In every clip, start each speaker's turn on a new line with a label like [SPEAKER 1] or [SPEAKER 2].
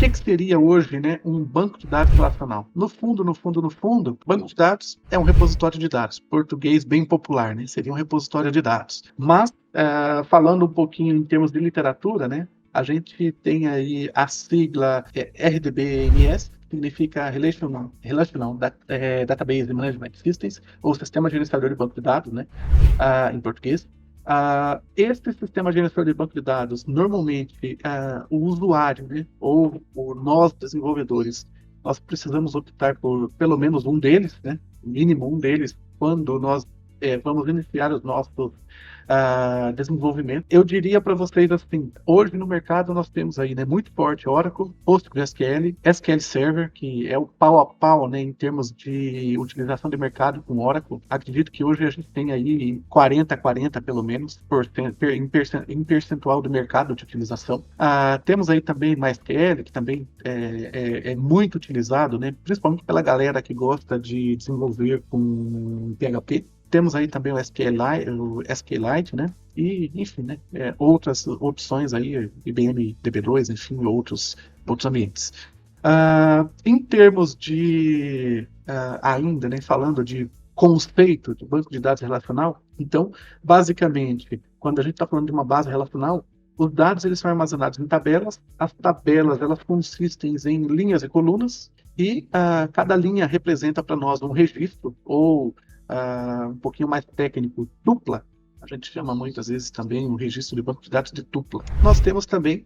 [SPEAKER 1] que seria hoje, né, um banco de dados relacional? No fundo, banco de dados é um repositório de dados, português bem popular, né? Seria um repositório de dados. Mas, falando um pouquinho em termos de literatura, né, a gente tem aí a sigla RDBMS, que significa Database Management Systems, ou Sistema Gerenciador de Banco de Dados, né, em português. Esse sistema gerenciador de banco de dados, normalmente, o usuário, né, ou nós, desenvolvedores, nós precisamos optar por pelo menos um deles, né, mínimo um deles, quando nós vamos iniciar os nossos desenvolvimento. Eu diria para vocês assim, hoje no mercado nós temos aí, né, muito forte Oracle, PostgreSQL, SQL Server, que é o pau a pau, né, em termos de utilização de mercado com Oracle. Acredito que hoje a gente tem aí 40 pelo menos em percentual do mercado de utilização. Temos aí também MySQL, que também é muito utilizado, né, principalmente pela galera que gosta de desenvolver com PHP. Temos aí também o SQLite, né? E, enfim, né? Outras opções aí, IBM DB2, enfim, outros ambientes. Em termos de, ainda, né, falando de conceito de banco de dados relacional, então, basicamente, quando a gente está falando de uma base relacional, os dados eles são armazenados em tabelas, as tabelas elas consistem em linhas e colunas, e cada linha representa para nós um registro, ou um pouquinho mais técnico, tupla. A gente chama muitas vezes também um registro de banco de dados de tupla. Nós temos também,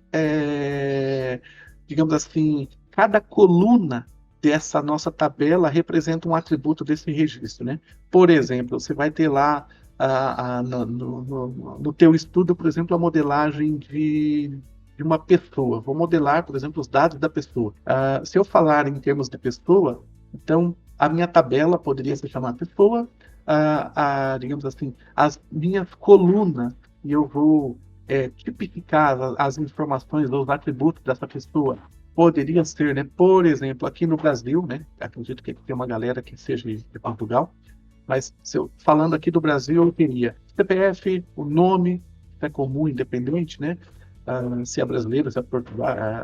[SPEAKER 1] digamos assim, cada coluna dessa nossa tabela representa um atributo desse registro, né? Por exemplo, você vai ter lá no teu estudo, por exemplo, a modelagem de uma pessoa. Vou modelar, por exemplo, os dados da pessoa. Se eu falar em termos de pessoa, então a minha tabela poderia se chamar pessoa, digamos assim, as minhas colunas, e eu vou tipificar as informações ou os atributos dessa pessoa. Poderia ser, né, por exemplo, aqui no Brasil, né, acredito que tem uma galera que seja de Portugal, mas falando aqui do Brasil, eu teria CPF, o nome, é comum, independente, né? Se é brasileiro, se é,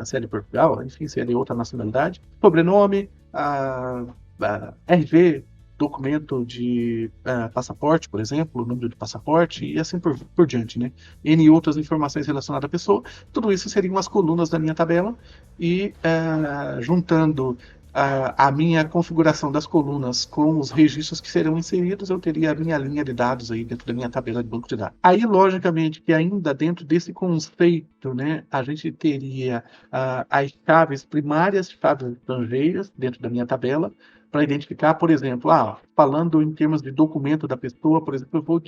[SPEAKER 1] se é de Portugal, enfim, se é de outra nacionalidade. Sobrenome, RG, documento de passaporte, por exemplo, número de passaporte, e assim por diante, né? N outras informações relacionadas à pessoa. Tudo isso seriam as colunas da minha tabela, e juntando a minha configuração das colunas com os registros que serão inseridos, eu teria a minha linha de dados aí dentro da minha tabela de banco de dados. Aí, logicamente, que ainda dentro desse conceito, né, a gente teria as chaves primárias, chaves estrangeiras dentro da minha tabela, para identificar, por exemplo, falando em termos de documento da pessoa, por exemplo, eu vou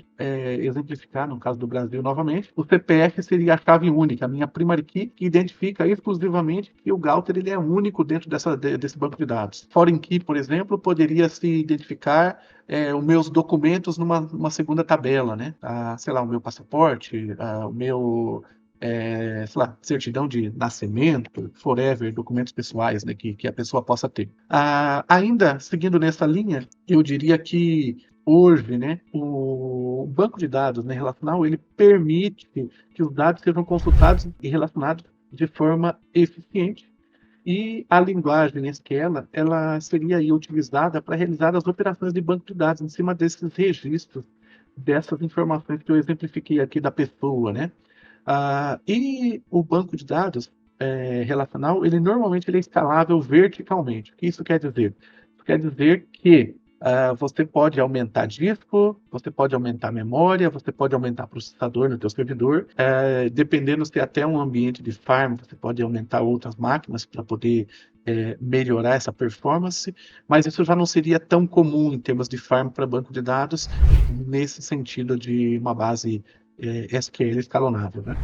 [SPEAKER 1] exemplificar, no caso do Brasil novamente, o CPF seria a chave única, a minha primary key, que identifica exclusivamente que o Gauter ele é único dentro desse banco de dados. Foreign key, por exemplo, poderia se identificar os meus documentos numa segunda tabela, né? Sei lá, o meu passaporte, o meu sei lá, certidão de nascimento, forever, documentos pessoais, né, que a pessoa possa ter. Ainda seguindo nessa linha, eu diria que hoje, né, o banco de dados, né, relacional, ele permite que os dados sejam consultados e relacionados de forma eficiente, e a linguagem SQL, ela seria aí utilizada para realizar as operações de banco de dados em cima desses registros, dessas informações que eu exemplifiquei aqui da pessoa, né? E o banco de dados relacional, ele normalmente ele é escalável verticalmente. O que isso quer dizer? Isso quer dizer que você pode aumentar disco, você pode aumentar memória, você pode aumentar processador no teu servidor, dependendo se é até um ambiente de farm, você pode aumentar outras máquinas para poder melhorar essa performance, mas isso já não seria tão comum em termos de farm para banco de dados, nesse sentido de uma base SQL escalonável, né?